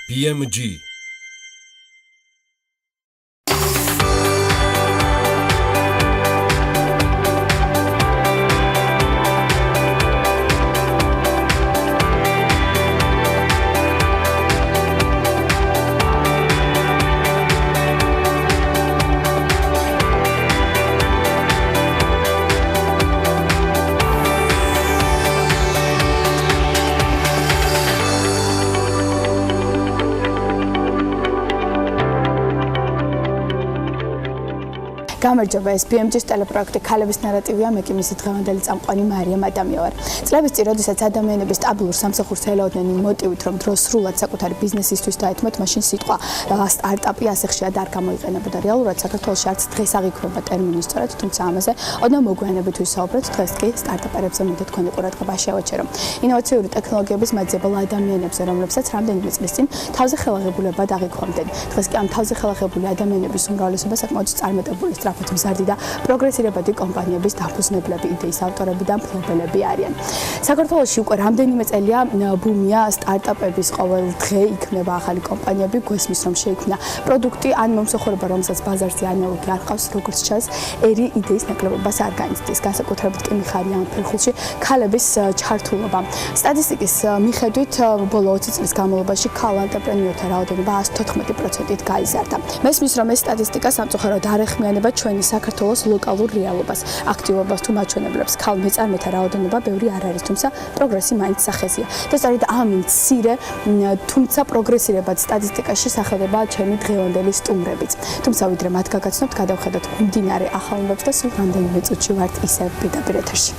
BMG გამარჯობა, ეს BMG-ის ტელეპროექტი ქალების ნარატივია, მე კი მისი დღევანდელი წამყვანი მარიამ ადამია ვარ. წლების წინ, როდესაც ადამიანები სტაბილურ სამსახურს ელოდნენ იმ მოტივით, რომ დრო სრულად საკუთარი ბიზნესისთვის დაეთმოთ, მაშინ სიტყვა სტარტაპი ასე ხშირად არ გამოიყენებოდა. რეალურად საქართველოში არც დღეს აღიქვება ტერმინი სწორად, თუმცა ამაზე ოდნავ მოგვიანებით ვისაუბროთ. დღეს კი სტარტაპერებზე მოდით თქვენი ყურადღება შევაჩერო. ინოვაციური ტექნოლოგიების მაძიებელ ადამიანებზე, რომლებსაც რამდენიმე წლის წინ თავზე ხელაღებულებად აღიქვამდნენ. დღეს კი ამ თავზე ხელაღებული ადამიანების უმრავლესობა საკმაოდ წარმატებული სწრაფად მზარდი და პროგრესირებადი კომპანიების დაფუძნებლები, იდეის ავტორები და მფლობელები არიან. საქართველოში უკვე რამდენიმე წელია ბუმია სტარტაპების, ყოველ დღე იქმნება ახალი კომპანიები, გვესმის რომ შეიქმნა პროდუქტი ან მომსახურება, რომელსაც ბაზარზე ანალოგი არ ყავს, როგორც ჩანს, ერი იდეის ნაკლებობას არ განიცდის. განსაკუთრებით კი მიხარია ამ ფერხულში ქალების ჩართულობა. სტატისტიკის მიხედვით, ბოლო 20 წლის განმავლობაში ქალ ანტრეპრენიორთა რაოდენობა 114%-ით გაიზარდა. მესმის რომ ეს სტატისტიკა სამწუხაროდ არ ეხმიანება ჩვენი საქართველოს ლოკალურ რეალობას, აქტივობას თუ მაჩვენებლებს. ქალ მეწარმეთა რაოდენობა ბევრი არ არის, თუმცა პროგრესი მაინც სახეზია. და სწორედ ამ მცირე, თუმცა პროგრესირებად სტატისტიკაში სახელდება ჩემი დღევანდელი სტუმრებიც. თუმცა ვიდრე მათ გაგაცნობთ, გადავხედოთ მდინარე ახალმობებს და სულ რამდენიმე წუთში ვართ ისევ პირდაპირ ეთერში.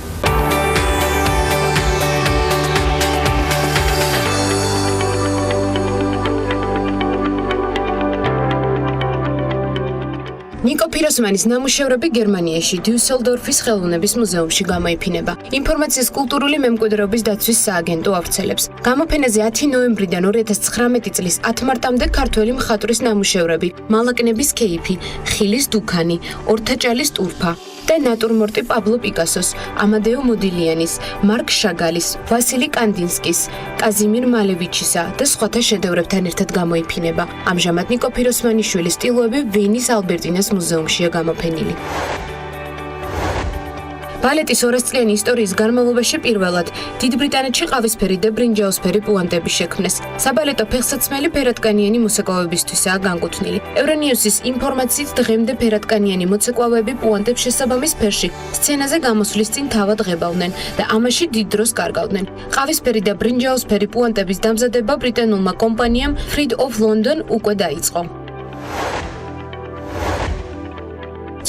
ნიკო ფიროსმანის ნამუშევრები გერმანიაში დიუსელდორფის ხელოვნების მუზეუმში გამოიფინება. ინფორმაციის კულტურული მემკვიდრეობის დაცვის სააგენტო ავრცელებს. გამოფენაზე 10 ნოემბრიდან 2019 წლის 10 მარტამდე ქართველი მხატვრის ნამუშევრები: მალაკნების ქეიფი, ხილის დუქანი, ორთაჭალის ტურფა და ნატურმორტი პაბლო პიკასოს, ამადეო მოდილიანის, მარკ შაგალის, ვასილი კანდინსკის, კაზიმირ მალევიჩისა და სხვათა შედევრებთან ერთად გამოიფინება. ამჟამად ნიკო ფიროსმანიშვილის სტილოები ვენის ალბერტინას მუზეუმშია გამოფენილი. ბალეტის 200-წლიანი ისტორიის განმავლობაში პირველად დიდ ბრიტანეთში ყავისფერი და ბრინჯაოსფერი პუანტები შექმნეს. საბალეტო ფეხსაცმელი ფერადკანიანი მოცეკვავებისთვისაა განკუთვნილი. ევრონიუსის ინფორმაციით დღემდე ფერადკანიანი მოცეკვავები პუანტებს შესაბამის ფერში სცენაზე გამოსვლის წინ თავად ღებავდნენ და ამაში დიდ დროს კარგავდნენ. ყავისფერი და ბრინჯაოსფერი პუანტების დამზადება ბრიტანულმა კომპანიამ Fried of London უკვე დაიწყო.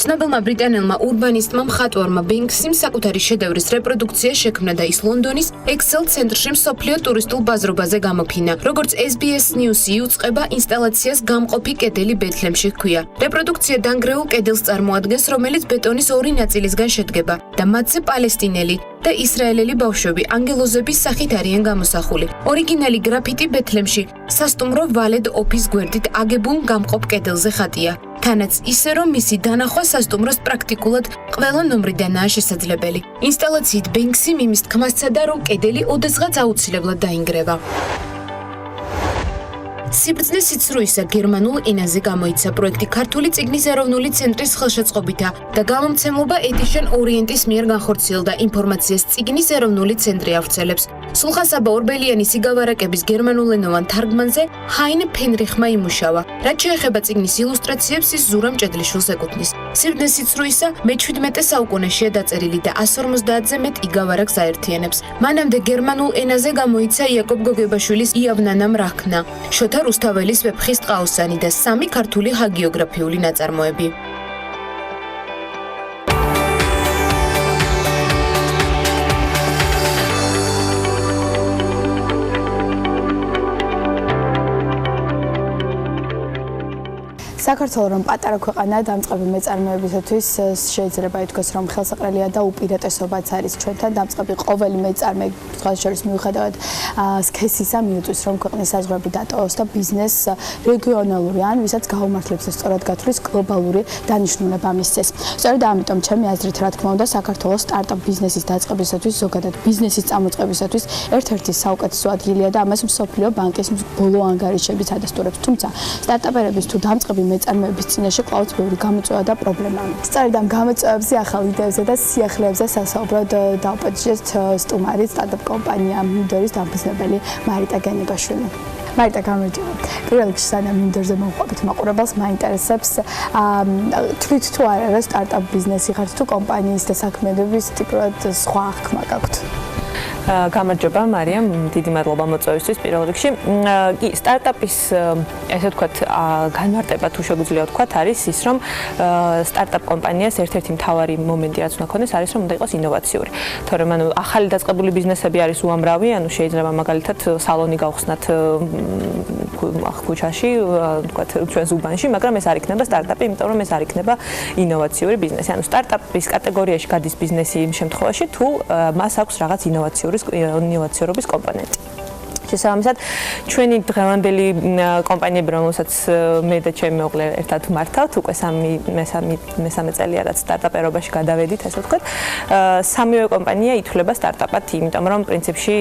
ცნობილმა ბრიტანელმა ურბანისტმა მხატვარმა ბენქსიმ საკუთარი შედევრის რეპროდუქცია შექმნა და ის ლონდონის ექსელ ცენტრში მსოფლიო ტურისტულ ბაზრობაზე გამოფინა. როგორც SBS News-ი იუწყება, ინსტალაციას გამყოფი კედელი ბეთლემში ჰქვია. რეპროდუქცია დანგრეულ კედელს წარმოადგენს, რომელიც ბეტონის ორი ნაწილისგან შედგება და მათზე პალესტინელი და ისრაელელი ბავშვები ანგელოზების სახით არიან გამოსახული. ორიგინალი გრაფიტი ბეთლემში სასტუმრო ვალედ ოფის გვერდით აგებულ გამყოფ კედელზე ხატია. თანაც ისე რომ მისი დანახვა სასტუმროს პრაქტიკულად ყველა ნომრიდანაა შესაძლებელი. ინსტალაციით ბენქსი იმის თქმას ცადა, რომ კედელი ოდესღაც აუცილებლად დაინგრევა. სიბრძნე სიცრუისა გერმანულ ენაზე გამოიცა პროექტი ქართული წიგნის ეროვნული ცენტრის ხელშეწყობითა და გამომცემლობა Edition Orient-ის მიერ განხორციელდა. ინფორმაციას წიგნის ეროვნული ცენტრი ავრცელებს. სულხან-საბა ორბელიანის იგავარაკების გერმანულენოვან თარგმანზე ჰაინ ფენრიხმა იმუშავა. რაც შეეხება წიგნის ილუსტრაციებს, ის ზურამ ჭედლიშვილს ეკუთვნის. სიბრძნე სიცრუისა მე-17 საუკუნეშია დაწერილი და 150-ზე მეტ იგავარაკს აერთიანებს. მანამდე გერმანულ ენაზე გამოიცა იაკობ გოგებაშვილის იავნანამ რაქნა, შოთა რუსთაველის ვეფხის ტყაოსანი და 3 ქართული ჰაგიოგრაფიული ნაწარმოები. საქართველოს რომ პატარა ქვეყანაა დამწყები მეწარმეებისათვის შეიძლება ითქვას რომ ხელსაყრელია და უპირატესობაც არის ჩვენთან დამწყები ყოველი მეწარმე სხვადასხვა მიუხედავად სქესისა მიუწვის რომ ქვეყნის საზღვრები დატოვოს და ბიზნეს რეგიონალური ან ვისაც გაუმართლებს სწორად გათვლის გლობალური დანიშნულება მისცეს. სწორედ ამიტომ ჩემი აზრით რა თქმა უნდა საქართველოს სტარტაპ ბიზნესის დაწყებისათვის ზოგადად ბიზნესის წამოწყებისათვის ერთ-ერთი საუკეთესო ადგილია და ამას მსოფლიო ბანკის ბოლო ანგარიშებიც ადასტურებს. თუმცა სტარტაპერების თუ დამწყები მეწარმეების წინაშე კვლავ ბევრი გამოწვევა და პრობლემაა. სწორედ ამ გამოწვევებზე ახალ იდეებზე და სიახლეებზე სასაუბროდ დავპატიჟეთ სტუმარი სტარტაპ კომპანია მინდორის დამფუძნებელი მარიტა გენებაშვილი. მარიტა, გამარჯობა. პირველ რიგში სანამ მინდორზე მოვყვებით მაყურებელს, მაინტერესებს თვით თუ არ არის სტარტაპ ბიზნესი ხართ თუ კომპანიის და საქმიანობის ტიპურად სხვა აღქმა გაქვთ? გამარჯობა მარიამ, დიდი მადლობა მოწვევისთვის პირველ რიგში. კი, სტარტაპის ესე ვთქვათ, განმარტება თუ შეგვიძლია ვთქვათ, არის ის, რომ სტარტაპ კომპანიას ერთ-ერთი მთავარი მომენტი რაც უნდა ქონდეს, არის რომ უნდა იყოს ინოვაციური. თორემ ანუ ახალი დაწყებული ბიზნესები არის უამრავი, ანუ შეიძლება მაგალითად სალონი გავხსნათ ქუჩაში, ვთქვათ, ჩვენს უბანში, მაგრამ ეს არ იქნება სტარტაპი, იმიტომ რომ ეს არ იქნება ინოვაციური ბიზნესი. ანუ სტარტაპის კატეგორიაში გადის ბიზნესი იმ შემთხვევაში, თუ მას აქვს რაღაც ინოვაციურობის კომპონენტი. შესაბამისად, ჩვენი დღევანდელი კომპანიები, რომელსაც მე და ჩემი მეუღლე ერთად მართავთ, უკვე მესამე წელია რაც სტარტაპერობაში გადავედით, ასე ვთქვათ, სამივე კომპანია ითვლება სტარტაპად, იმიტომ რომ პრინციპში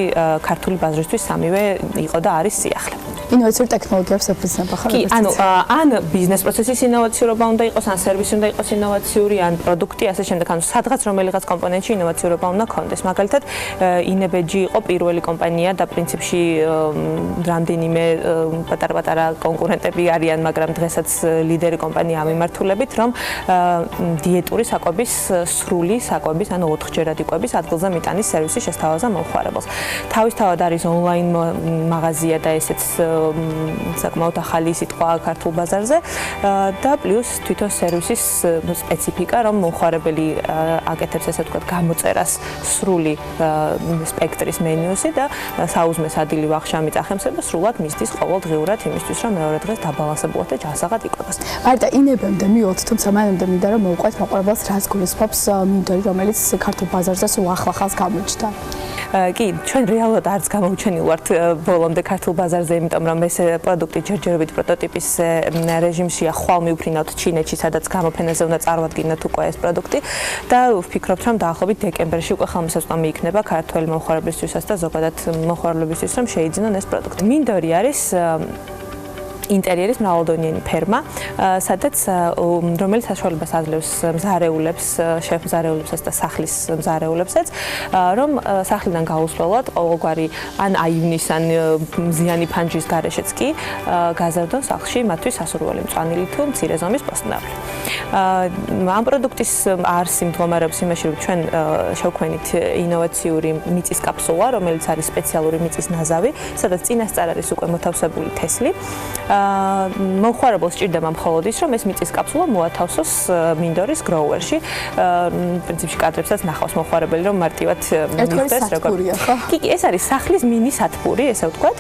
ქართული ბაზრისთვის სამივე იყო და არის სიახლე. ინოვაციურ ტექნოლოგიებს ეფუძნება ხო? კი, ანუ ან ბიზნეს პროცესის ინოვაციურობა უნდა იყოს, ან სერვისი უნდა იყოს ინოვაციური, ან პროდუქტი, ასე შემდეგ, ანუ სადღაც რომელიღაც კომპონენტში ინოვაციურობა უნდა ქონდეს. მაგალითად, ინებეჯი იყო პირველი კომპანია და პრინციპში რამდენიმე პატარ-პატარა კონკურენტები არიან, მაგრამ დღესაც ლიდერი კომპანია ამიმართულებით, რომ დიეტური საკვების, სრული საკვების, ანუ 4-ჯერადი კვების ადგილზე მიტანის სერვისის შესთავაზა მომხმარებელს. თავისთავად არის ონლაინ მაღაზია და ესეც საკმაოდ ახალი სიტყვა ქართულ ბაზარზე და პლუს თვითონ სერვისის სპეციფიკა, რომ მომხმარებელი აკეთებს ესე ვთქვათ გამოწერას სრული სპექტრის მენიუსი და საუზმეს ადგილი ვახშამი წახემსება სრულად მისდის ყოველდღიურად იმისთვის, რომ მეორე დღეს დაბალანსებულად და ჯანსაღად იკვებოს. მარიტა, ინებამდე მივხვდით, თუმცა მანამდე მინდა რომ მოვყვეთ მაყურებელს რას გულისხმობს მინდორი, რომელიც ქართულ ბაზარზე სულ ახლა-ახალს გამოჩნდა. კი, ჩვენ რეალურად არც გამოვჩენილ ვართ ბოლომდე ქართულ ბაზარზე, იმიტომ რომ ეს პროდუქტი ჯერჯერობით პროტოტიპის რეჟიმშია, ხვალ მივფრინავთ ჩინეთში, სადაც გამოფენაზე უნდა წარვადგინოთ უკვე ეს პროდუქტი და ვფიქრობთ, რომ დაახლოებით დეკემბერში უკვე ხელმისაწვდომი იქნება ქართველ მომხმარებლისთვისაც და ზოგადად მომხმარებლებისთვის, რომ შეიძინონ ეს პროდუქტი. მინდორი არის ინტერიერის მრავალდონიანი ფერმა, სადაც რომელიც საშუალებას აძლევს მზარეულებს, შეფმზარეულებსაც და სახლის მზარეულებსაც, რომ სახლიდან გაუსვლელად ყოველგვარი ან აივნის, ან მზიანი ფანჯრის გარეშეც კი გაზარდონ სახლში მათთვის სასურველი მწვანილი თუ მცირე ზომის პოსტნაული. ამ პროდუქტის არსი მდგომარეობს იმაში, რომ ჩვენ შევქმნით ინოვაციური მიწის კაფსულა, რომელიც არის სპეციალური მიწის ნაზავი, სადაც წინასწარ არის უკვე მოთავსებული თესლი. მომხმარებელს სჭირდება მხოლოდ ის, რომ ეს მიწის კაფსულა მოათავსოს მინდორის გროუერში. პრინციპში კადრებსაც ნახავს მომხმარებელი, რომ მარტივად მიხვდეს როგორ. კი, ეს არის სახლის მინი სათბური, ესე ვთქვათ,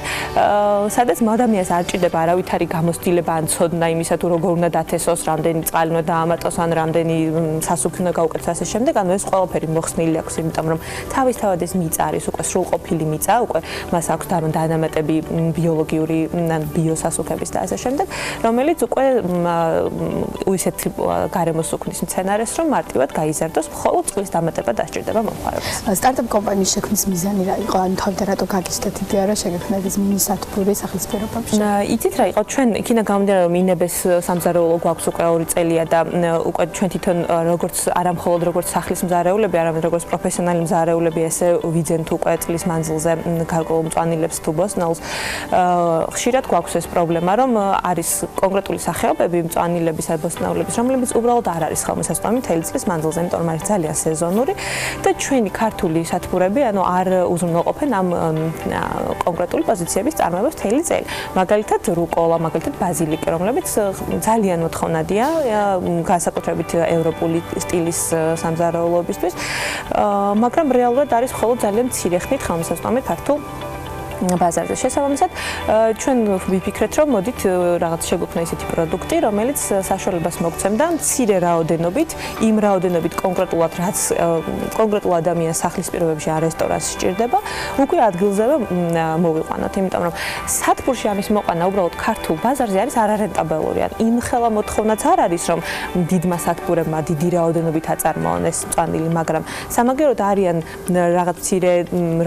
სადაც ადამიანს არ სჭირდება არავითარი გამოცდილება ან ცოდნა იმისა, თუ როგორ უნდა დათესოს, რამდენი წყალი უნდა დაამატოს, ან რამდენი სასუქი უნდა გაუკეთოს ასე შემდეგ. ანუ ეს ყველაფერი მოხსნილი აქვს, იმიტომ რომ თავისთავად ეს მიწა არის უკვე სრულყოფილი მიწა, უკვე მას აქვს დანამატები ბიოლოგიური ან ბიოსასუქების და ასე შემდეგ, რომელიც უკვე ისეთ გარემოს უქმნის მცენარეს, რომ მარტივად გაიზარდოს, მხოლოდ წყლის დამატება დასჭირდება მომხმარებელს. სტარტაპ კომპანიის შექმნის მიზანი რა იყო? ანუ თავიდან რატო გაგიჩნდათ იდეა, რომ შეგექმნათ ეს მინი სათბური სახლის პირობებში? იცით რა იყო? ჩვენ იქიდან გამომდინარე, რომ ინების სამზარეულო გვაქვს უკვე 2 წელია და უკვე ჩვენ თვითონ როგორც არა მხოლოდ როგორც სახლის მზარეულები, არამედ როგორც პროფესიონალი მზარეულები, ესე ვიძენთ უკვე წლის მანძილზე გარკვეულ მწვანილებს თუ ბოსტნეულს. ხშირად გვაქვს ეს პრობლემა, რომ არის კონკრეტული სახეობები მწვანილების ან ბოსტნეულების, რომლებიც უბრალოდ არ არის ხელმისაწვდომი მთელი წლის მანძილზე, იმიტომ რომ არის ძალიან სეზონური და ჩვენი ქართული სათბურები, ანუ არ უზრუნველყოფენ ამ კონკრეტული პოზიციების წარმოებას მთელი წელი. მაგალითად, რუკოლა, მაგალითად, ბაზილიკი, რომლებიც ძალიან მოთხოვნადია განსაკუთრებით ევროპული სტილის სამზარეულოებისთვის, მაგრამ რეალურად არის მხოლოდ ძალიან მცირე ხნით ხელმისაწვდომი ქართულ ბაზარზე. შესაბამისად, ჩვენ ვიფიქრეთ, რომ მოდით რაღაც შეგვექმნა ისეთი პროდუქტი, რომელიც საშუალებას მოგცემდა მცირე რაოდენობით, იმ რაოდენობით კონკრეტულად რაც კონკრეტულ ადამიანს სახლის პირობებში ან რესტორანს სჭირდება, უკვე ადგილზევე მოვიყვანოთ, იმიტომ რომ სათბურში ამის მოყვანა უბრალოდ ქართულ ბაზარზე არის არარენტაბელური. ან იმხელა მოთხოვნაც არ არის, რომ დიდმა სათბურებმა დიდი რაოდენობით აწარმოონ ეს მწვანილი, მაგრამ სამაგეროდ არიან რაღაც მცირე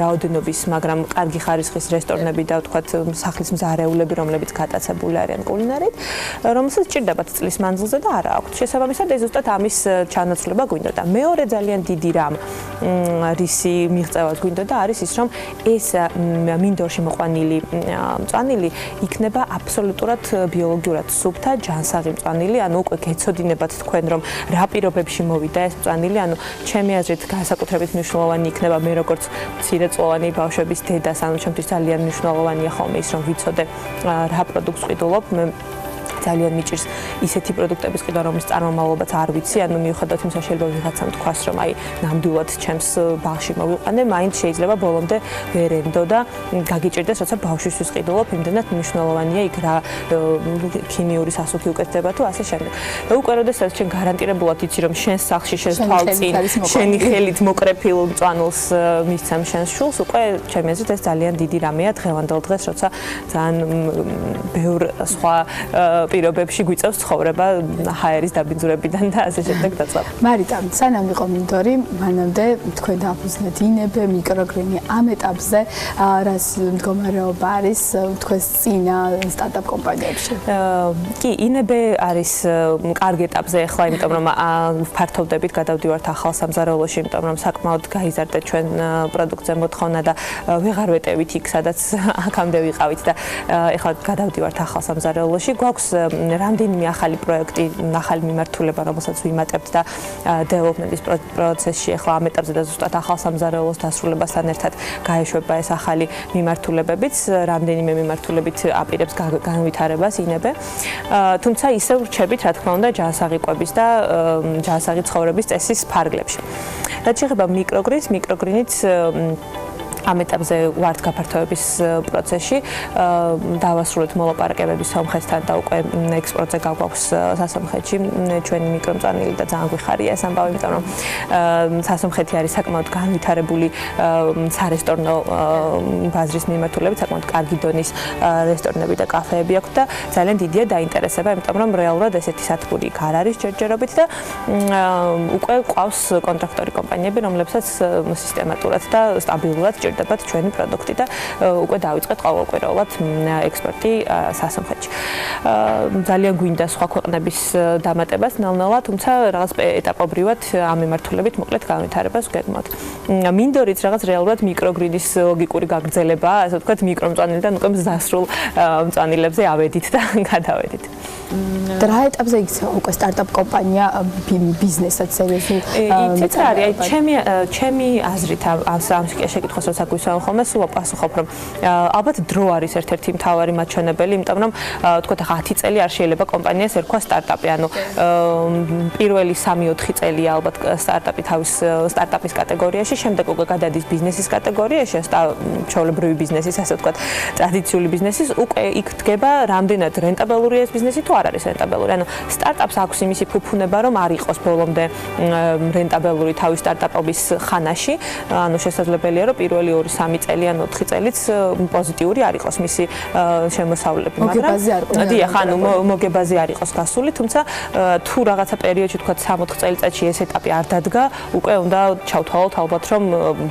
რაოდენობის, მაგრამ კარგი ხარისხის რესტორნები და ვთქვათ სახლის მზარეულები, რომლებიც გატაცებული არიან კულინარით, რომელსაც სჭირდებათ წლის მანძილზე და არა აქვთ. შესაბამისად, ეს ზუსტად ამის ჩანაცვლება გვინდოდა. მეორე ძალიან დიდი რამ რისი მიღწევას გვინდოდა არის ის, რომ ეს მინდორში მოყვანილი მწვანილი იქნება აბსოლუტურად ბიოლოგიურად სუფთა ჯანსაღი მწვანილი, ანუ უკვე გეცოდინებათ თქვენ, რომ რა პირობებში მოვიდა ეს მწვანილი, ანუ ჩემი აზრით განსაკუთრებით მნიშვნელოვანი იქნება მე როგორც მცირეწლოვანი ბავშვების დედას, ანუ ჩემთვის ძალიან მნიშვნელოვანია ხოლმე ის, რომ ვიცოდე რა პროდუქტს ვყიდულობ. მე ძალიან მიჭირს ისეთი პროდუქტების ყიდვა, რომლის წარმომავლობაც არ ვიცი, ანუ მიუხედავად იმისა, შეიძლება ვიღაცამ თქვას, რომ აი ნამდვილად ჩემს ბაღში მოვიყვანე, მაინც შეიძლება ბოლომდე ვერ ენდო და გაგიჭირდეს, როცა ბავშვისთვის ყიდულობ, იმდენად მნიშვნელოვანია იქ რა ქიმიური სასუქი უკეთდება თუ ასე შემდეგ. და უკვე როდესაც შენ გარანტირებულად იცი, რომ შენ სახლში შენ თვალწინ შენი ხელით მოკრეფილ მწვანილს მისცემ შენს შულს, უკვე ჩემი აზრით ეს ძალიან დიდი რამეა დღევანდელ დღეს, როცა ძალიან ბევრ სხვა პირობებში გვიწევს ცხოვრება ჰაერის დაბინძურებიდან და ასე შემდეგ დაწყება. მარიტა, სანამ იყო მინდორი, მანამდე თქვენ დაფუძნეთ ინებ მიკროგრინი ამ ეტაპზე რას მდგომარეობა არის თქვენს წინა სტარტაპ კომპანიებში? კი, ინებ არის კარგ ეტაპზე ახლა, იმიტომ რომ ფართოვდებით, გადავდივართ ახალ სამზარეულოში, იმიტომ რომ საკმაოდ გაიზარდა ჩვენ პროდუქტზე მოთხოვნა და ვეღარ ვეტევით იქ, სადაც აქამდე ვიყავით და ახლა გადავდივართ ახალ სამზარეულოში. გვაქვს რამდენიმე ახალი პროექტი, ახალი მიმართულება, რომელსაც ვიმატებთ და დეველოპმენტის პროცესში ახლა ამ ეტაპზე და ზუსტად ახალ სამზარეულოს დასრულებასთან ერთად გაეშვება ეს ახალი მიმართულებებიც, რამდენიმე მიმართულებით აპირებს განვითარებას ინებ. თუმცა ისევ რჩებით, რა თქმა უნდა, ჯანსაღი კვების და ჯანსაღი ცხოვრების წესის ფარგლებში. რაც შეეხება მიკროგრინს, მიკროგრინიც ამ ეტაპზე ვართ გაფართოების პროცესში, დავასრულეთ მოლაპარაკებები სომხეთთან და უკვე ექსპორტზე გაგვაქვს სასომხეთში ჩვენი მიკრომწვანილი და ძალიან გვიხარია ეს ამბავი, იმიტომ რომ სასომხეთი არის საკმაოდ განვითარებული სარესტორნო ბაზრის მიმართულებით, საკმაოდ კარგი დონის რესტორნები და კაფეები აქვს და ძალიან დიდია დაინტერესება, იმიტომ რომ რეალურად ესეთი სათბური იქ არ არის ჯერჯერობით და უკვე ყავს კონტრაქტორი კომპანიები, რომლებსაც სისტემატურად და სტაბილურად ჭირდებათ ჩვენი პროდუქტი და უკვე დავიწყეთ ყოველკვირეულად ექსპორტი სასომხეთში. ძალიან გვინდა სხვა ქვეყნების დამატებას ნელ-ნელა, თუმცა რაღაც ეტაპობრივად ამ მიმართულებით მოკლედ განვითარებას ვგეგმავთ. მინდორიც რაღაც რეალურად მიკროგრინის ლოგიკური გაგრძელებაა, ასე ვთქვათ, მიკრომწვანილიდან უკვე მზასრულ მწვანილებზე ავედით და გადავედით. რა ეტაპზე იქცევა უკვე სტარტაპ კომპანია ბიზნესად სერიოზულ? იცით რა არის, ჩემი აზრით ამ შეკითხვას როცა გვისვამ ხოლმე, სულ პასუხობ, რომ ალბათ დრო არის ერთ-ერთი მთავარი მაჩვენებელი, იმიტომ რომ ვთქვათ, 10 წელი არ შეიძლება კომპანიას ერქვა სტარტაპი, ანუ პირველი 3-4 წელია ალბათ სტარტაპი თავის სტარტაპის კატეგორიაში, შემდეგ უკვე გადადის ბიზნესის კატეგორიაში, ჩვეულებრივი ბიზნესის, ასე ვთქვათ, ტრადიციული ბიზნესის, უკვე იქ დგება რამდენად რენტაბელურია ეს ბიზნესი თუ არ არის რენტაბელური. ანუ სტარტაპს აქვს იმისი ფუფუნება, რომ არ იყოს ბოლომდე რენტაბელური თავის სტარტაპობის ხანაში, ანუ შესაძლებელია, რომ პირველი 2-3 წელი ან 4 წელიც პოზიტიური არ იყოს მისი შემოსავლები, მაგრამ დიახ, ანუ მოგებაზე არ იყოს გასული, თუმცა თუ რაღაცა პერიოდში თქვა 3-4 წელიწადში ეს ეტაპი არ დადგა, უკვე უნდა ჩავთვალოთ ალბათ, რომ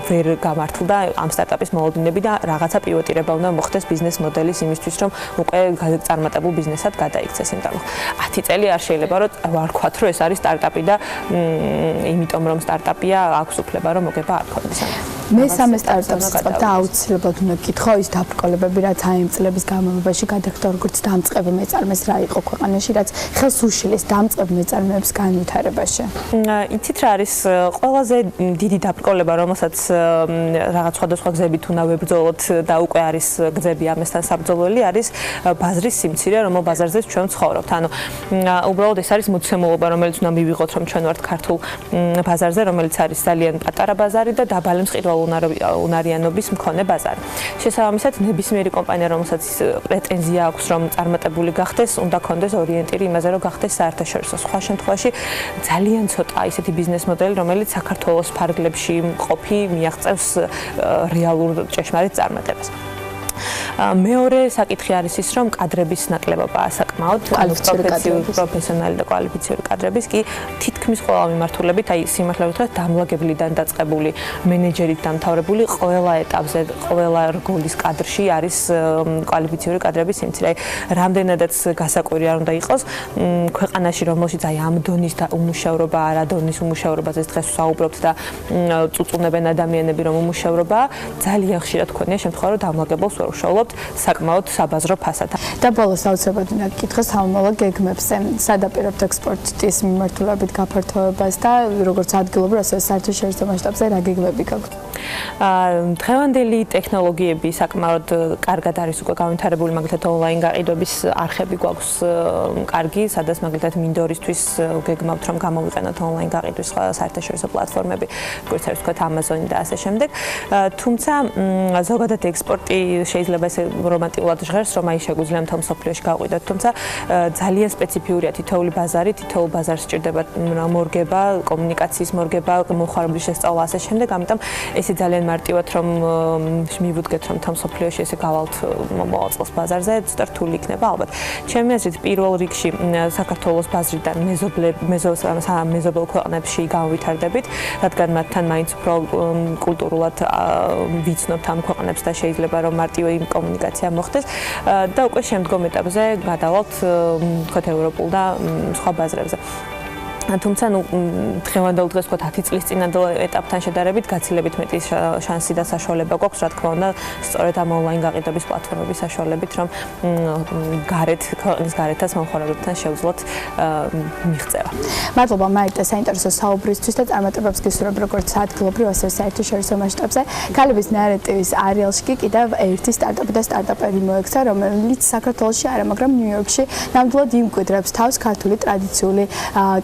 ვერ გამართლდა ამ სტარტაპის მოლოდინები და რაღაცა პივოტირება უნდა მოხდეს ბიზნეს მოდელის იმისთვის, რომ უკვე წარმატებულ ბიზნესად გადაიქცეს. იმიტომ 10 წელი არ შეიძლება რომ ვარქვათ, რომ ეს არის სტარტაპი და იმიტომ რომ სტარტაპია, აქვს უფლება რომ მოგება არ ქონდეს. მესამე სტარტაპს წავ და აუცილებლად უნდა გითხო ის დაბრკოლებები, რაც აი წლების განმავლობაში გადაგდა როგორც დამწყები მეწარმეს რა იყო ქვეყანაში, რაც ხელს უშლის დამწყები მეწარმეების განვითარებაში. იცით რა არის ყველაზე დიდი დაბრკოლება, რომელსაც რაღაც სხვადასხვა გზებით უნდა ვებრძოლოთ და უკვე არის გზები ამასთან საბრძოლველი, არის ბაზრის სიმცირე, რომელ ბაზარზე ჩვენ ვცხოვრობთ. ანუ უბრალოდ ეს არის მოცემულობა, რომელიც უნდა მივიღოთ, რომ ჩვენ ვართ ქართულ ბაზარზე, რომელიც არის ძალიან პატარა ბაზარი და დაბალი მყიდველობა უნარიანობის მქონე ბაზარი. შესაბამისად, ნებისმიერი კომპანია, რომელსაც პრეტენზია აქვს, რომ წარმატებული გახდეს, უნდა ქონდეს ორიენტირი იმაზე, რომ გახდეს საერთაშორისო. სხვა შემთხვევაში ძალიან ცოტა ისეთი ბიზნეს მოდელი, რომელიც საქართველოს ფარგლებში მყოფი მიაღწევს რეალურ ჭეშმარიტ წარმატებას. მეორე საკითხი არის ის, რომ კადრების ნაკლებობაა საკმაოდ, პროფესიონალი და კვალიფიციური კადრების კი თითქმის ყველა მიმართულებით, აი სიმართლე ვთქვათ, დამლაგებლიდან დაწყებული მენეჯერით დამთავრებული ყველა ეტაპზე, ყველა რგოლის კადრში არის კვალიფიციური კადრების სიმცირე. რამდენადაც გასაკვირი არ უნდა იყოს, ქვეყანაში, რომელშიც აი ამ დონის და უმუშევრობა, არა დონის უმუშევრობაზე დღეს ვსაუბრობთ და წუწუნებენ ადამიანები, რომ უმუშევრობაა, ძალიან ხშირად ქონია შემთხვევა, რომ დამლაგებელს ვერ უშუალობთ საკმაოდ საბაზრო ფასად. და ბოლოს აუცილებლად უნდა გკითხოს სამომავლო გეგმებზე, სადაპირებთ ექსპორტის მიმართულებით გაფართოებას და როგორც ადგილობრივ, ასევე საერთაშორისო მასშტაბზე რა გეგმები გაქვთ? დღევანდელი ტექნოლოგიები საკმაოდ კარგად არის უკვე განვითარებული, მაგალითად ონლაინ გაყიდვების არხები გვაქვს კარგი, სადაც მაგალითად მინდორისთვის გეგმავთ, რომ გამოვიყენოთ ონლაინ გაყიდვის საერთაშორისო პლატფორმები, როგორც არის ვთქვათ Amazon და ასე შემდეგ. თუმცა ზოგადად ექსპორტი შეიძლება ესე რომანტიკულად ჟღერს, რომ აი შეგვიძლია მთელ მსოფლიოში გავყიდოთ, თუმცა ძალიან სპეციფიურია თითოეული ბაზარი, თითოეულ ბაზარს სჭირდება მორგება, კომუნიკაციის მორგება, მოხარებლის შესწავლა ასე შემდეგ, ამიტომ ესე ძალიან მარტივად რომ მივუდგეთ რომ თამ სოფლიოში ესე გავალთ მომავალ წელს ბაზარზე, ცოტა რთული იქნება ალბათ. ჩემი აზრით პირველ რიგში საქართველოს ბაზრიდან მეზობელ ქვეყნებში განვითარდებით, რადგან მათთან მაინც უფრო კულტურულად ვიცნობთ ამ ქვეყნებს და შეიძლება რომ მარტივი კომუნიკაცია მოხდეს და უკვე შემდგომ ეტაპზე გადავალთ თქვათ ევროპულ და სხვა ბაზრებზე. თუმცა დღევანდელ დღეს ვთქვათ 10 წლის წინანდელ ეტაპთან შედარებით გაცილებით მეტი შანსი და საშუალება გვაქვს, რა თქმა უნდა, სწორედ ამ ონლაინ გაყიდვების პლატფორმების საშუალებით, რომ ქვეყნის გარეთაც მომხმარებლებთან შევძლოთ მიღწევა. მადლობა მაიტა საინტერესო საუბრისთვის და წარმატებებს გისურვებ როგორც ადგილობრივ, ასევე საერთაშორისო მასშტაბზე. ქალების ნარატივის არეალში კი კიდევ ერთი სტარტაპი და სტარტაპერი მოექცა, რომელიც საქართველოში არა, მაგრამ ნიუ-იორკში ნამდვილად იმკვიდრებს თავს ქართული ტრადიციული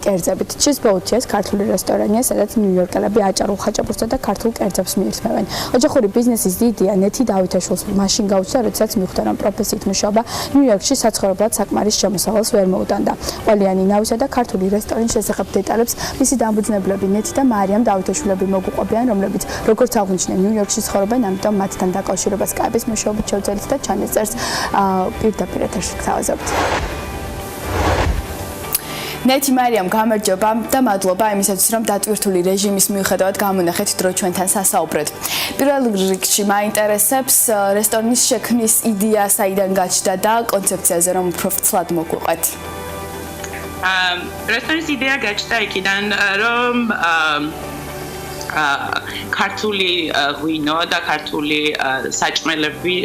კერძებს. Cheeseboat-ის ქართული რესტორანია, სადაც ნიუ-იორკელები აჭარულ ხაჭაპურსა და ქართულ კერძებს მიირთმევენ. ოჯახური ბიზნესის დიდია ნეთი დავითაშვილს მაშინ გაუჩნდა, როდესაც მიხვდა, რომ პროფესიით მუშაობა ნიუ-იორკში საცხოვრებლად საკმარის შემოსავალს ვერ მოუტანდა. ყველიანი ნავისა და ქართული რესტორნის შესახებ დეტალებს მისი დამფუძნებლები ნეთი და მარიამ დავითაშვილები მოგუყვებიან, რომლებიც როგორც აღნიშნე ნიუ-იორკში ცხოვრობენ, ამიტომ მათთან დაკავშირება Skype-ის მეშვეობით შევძელით და ჩანაწერს პირდაპირ ეთერში გთავაზობთ. ნეთი მარიამ გამარჯობა და მადლობა იმისათვის, რომ დატვირთული რეჟიმის მიუხედავად გამონახეთ დრო ჩვენთან სასაუბროდ. პირველ რიგში მაინტერესებს რესტორნის შექმნის იდეა საიდან გაჩნდა და კონცეფციაზე რომ უფრო ცლად მოგვიყვეთ. რესტორნის იდეა გაჩნდა იქიდან, რომ ქართული ღვინო და ქართული საჭმელები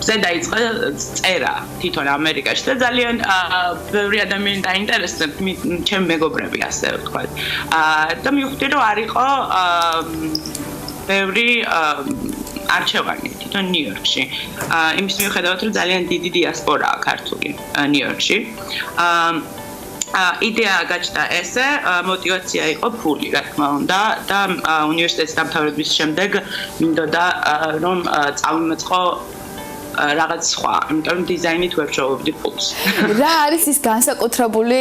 დაიწყო წერა თვითონ ამერიკაში და ძალიან ბევრი ადამიანი დაინტერესდა, ჩემი მეგობრები ასე ვთქვათ. და მივხვდი, რომ არ იყო ბევრი არჩევანი თვითონ ნიუ-იორკში. იმის მიუხედავად, რომ ძალიან დიდი დიასპორაა ქართული ნიუ-იორკში. იდეა გაჩნდა ესე, мотиваცია იყო ფული, რა თქმა უნდა, და უნივერსიტეტის დამთავრების შემდეგ მინდოდა რომ წავიმოწყო რაღაც სხვა, იმიტომ რომ დიზაინით ვერ ვშოვებდი ფულს. რა არის ის განსაკუთრებული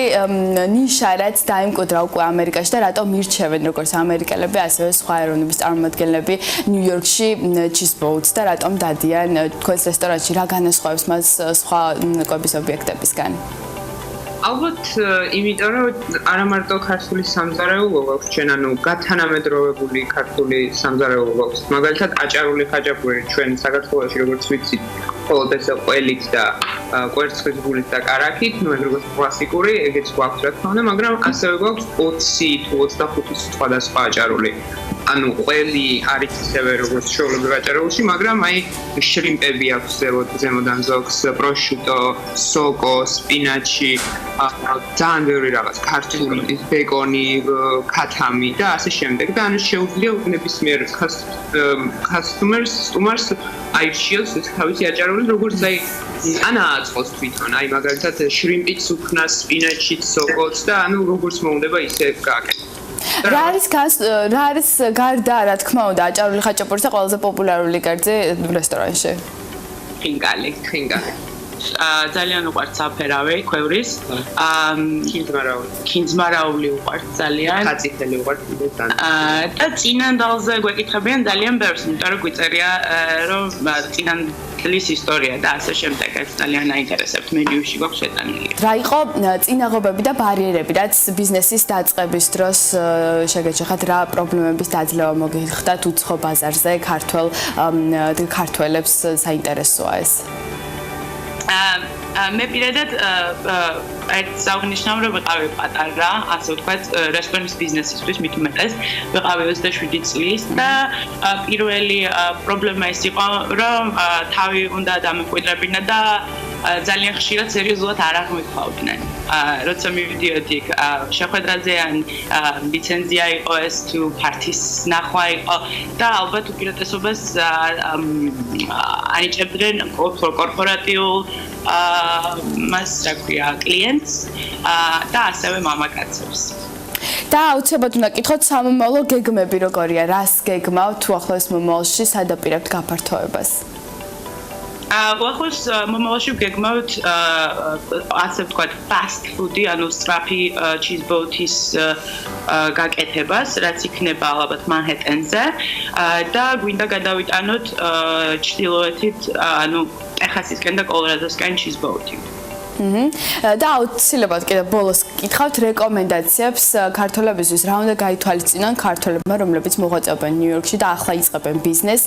ნიშა, რაც დაიმკვიდრა უკვე ამერიკაში და რატომ მირჩევენ როგორც ამერიკელები, ასევე სხვა ეროვნების წარმომადგენლები ნიუ-იორკში Cheeseboat-ს და რატომ დადიან თქვენს რესტორანში, რა განასხვავებს მას სხვა კვების ობიექტებისგან? ალბათ იმიტომ რომ არა მარტო ქართული სამზარეულო გვაქვს ჩვენ, ანუ გათანამედროვებული ქართული სამზარეულო გვაქვს. მაგალითად აჭარული ხაჭაპური ჩვენ საქართველოში როგორც ვიცით, მხოლოდ ეს ყველით და კვერცხის გულით და კარაქით, ნუ როგორც კლასიკური, ეგეც გვაქვს რა თქმა უნდა, მაგრამ ასევე გვაქვს 20 თუ 25 სხვადასხვა აჭარული. ანუ ყველი არის ისევე როგორც ჩვეულებრივ აჭარულში, მაგრამ აი შრიმპები აქვს ზემოდან ზოგს, პროშუტო, სოკო, სპინაჩი, ძალიან ბევრი რაღაც, ქართული, ბეკონი, ქათამი და ასე შემდეგ. და ანუ შეუძლია ნებისმიერ კასტომერს აირჩიოს თავისი აჭარული, როგორც აი ანააწყოს თვითონ, აი მაგალითად შრიმპიც უქნას, სპინაჩიც, სოკოც და ანუ როგორც მოუნდება ისე გააკეთოს. რა არის გარდა რა თქმა უნდა აჭარული ხაჭაპურისა ყველაზე პოპულარული კერძი რესტორანში? ხინკალი. ძალიან უყვართ საფერავი, ქვევრის. ქინძმარაული უყვართ ძალიან. ხაწითელი უყვართ ძალიან. და წინანდალზე გვეკითხებიან ძალიან ბევრს, იმიტომ რომ გვიწერია რომ წინანდლის ისტორია და ასე შემდეგ. ეს ძალიან აინტერესებთ მენიუში გვაქვს შეტანილი. რა იყო წინაღობები და ბარიერები, რაც ბიზნესის დაწყების დროს შეგეჩეხათ, რა პრობლემების დაძლევა მოგიხდათ უცხო ბაზარზე ქართველებს საინტერესოა ეს? მე პირადად ერთ საუგნიშნავ რომ ვიყავი პატარა, ასე ვთქვათ, რესტორნის ბიზნესისთვის მით უმეტეს, ვიყავი 27 წლის და პირველი პრობლემა ის იყო, რომ თავი უნდა დამკვიდრებინა და ძალიან ხშირად სერიოზულად არ აღმოთხოვდნენ. როცა მივიდიოდი შეხვედრაზე ან ლიცენზია იყო ეს თუ ფართის ნახვა იყო და ალბათ უპირატესობას ანიჭებდნენ კორპორატიულ მას რა ქვია კლიენტს და ასევე მამაკაცებს. და აუცილებლად უნდა გკითხოთ სამომავლო გეგმები როგორია, რას გეგმავთ თუ ახლოს მომავალში სადაპირებთ გაფართოებას? ახლა მომავალში გეგმავთ ასე ვთქვათ fast food-ი, ანუ სწრაფი cheeseboat-ის გაკეთებას, რაც იქნება ალბათ მანჰეტენზე და გვინდა გადავიტანოთ ჩრდილოეთით, ანუ ტეხასისკენ და კოლორადოსკენ cheeseboat-ი. და აუცილებლად კიდევ ბოლოს გკითხავთ რეკომენდაციებს ქართველებისთვის, რა უნდა გაითვალისწინონ ქართველებმა, რომლებიც მოღვაწეობენ ნიუ-იორკში და ახლა იწყებენ ბიზნესს,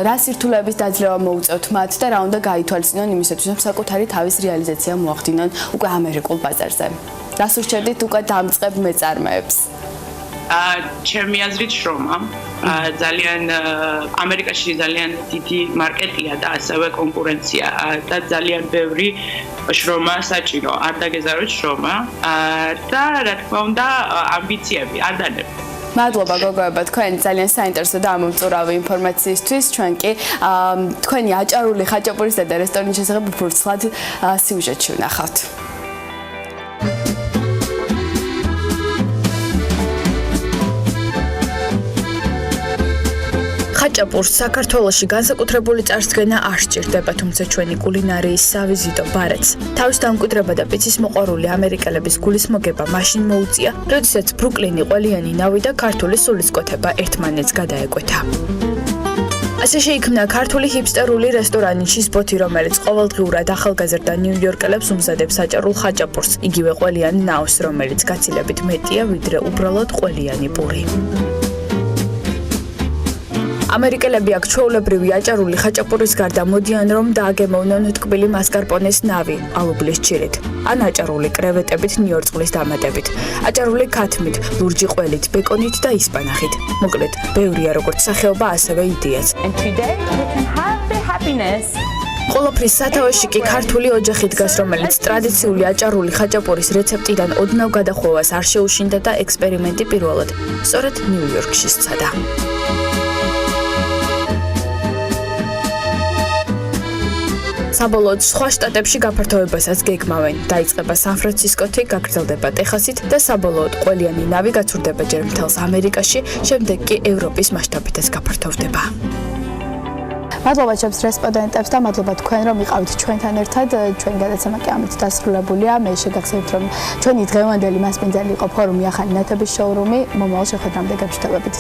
რა სირთულეების დაძლევა მოუწევთ მათ და რა უნდა გაითვალისწინონ იმისათვის, რომ საკუთარი თავის რეალიზაცია მოახდინონ უკვე ამერიკულ ბაზარზე. რას ურჩევდით უკვე დამწყებ მეწარმეებს? ჩემი აზრით შრომა. ძალიან ამერიკაში ძალიან დიდი მარკეტია და ასევე კონკურენცია და ძალიან ბევრი შრომა საჭირო, არ დაგეზაროთ შრომა და რა თქმა უნდა ამბიციები, არ დანებთ. მადლობა გოგოება, თქვენ ძალიან საინტერესო და ამომწურავი ინფორმაციისთვის. ჩვენ კი თქვენი აჭარული ხაჭაპურისა და რესტორნის შესახებ ფურცლად სიუჟეტში ვნახავთ. ხაჭაპურს საქართველოში განსაკუთრებული წარსდგენა არ სჭირდება, თუმცა ჩვენი კულინარიის სავიზიტო ბარეთს თავის დამკვიდრება და პიცის მოყვარული ამერიკელების გულის მოგება მაშინ მოუწია, როდესაც ბრუკლინი ყველიანი ნავი და ქართული სულისკვეთება ერთმანეთს გადაეკვეთა. ასე შეიქმნა ქართული ჰიპსტერული რესტორანი ჩიზბოთი, რომელიც ყოველდღიურად ახალგაზრდა ნიუ-იორკელებს უმზადებს აჭარულ ხაჭაპურს, იგივე ყველიანი ნავს, რომელიც გაცილებით მეტია ვიდრე უბრალოდ ყველიანი პური. ამერიკელები აქ ჩვეულებრივი აჭარული ხაჭაპურის გარდა მოდიან რომ დააგემოვნონ ტკბილი მასკარპონეს ნავი ალუბლის ჭირით, ან აჭარული კრევეტებით ნიორწყლის დამატებით, აჭარული ქათმით, ლურჯი ყველით, ბეკონით და ისპანახით. მოკლედ, ბევრია როგორც სახეობა, ასევე იდეაც. ყოლაფრის სათავეში კი ქართული ოჯახი დგას, რომელიც ტრადიციული აჭარული ხაჭაპურის რეცეპტიდან ოდნავ გადახვევას არ შეუშინდა და ექსპერიმენტი პირველად სწორედ ნიუ-იორკში სცადა. საბოლოოდ სხვა შტატებში გაფართოებასაც გეგმავენ. დაიწყება სან-ფრანცისკოთი, გაგრძელდება ტეხასით და საბოლოოდ ყველიანი ნავი გაცურდება ჯერ მთელს ამერიკაში, შემდეგ კი ევროპის მასშტაბითაც გაფართოვდება. მადლობა ჩემს რესპონდენტებს და მადლობა თქვენ რომ იყავით ჩვენთან ერთად. ჩვენი გადაცემა კი ამით დასრულებულია. მე შეგახსენებთ რომ ჩვენი დღევანდელი მასპინძელი იყო ფორუმი ახალი ნათების შოურუმი. მომავალ შეხვედრამდე გაგვშთობებით.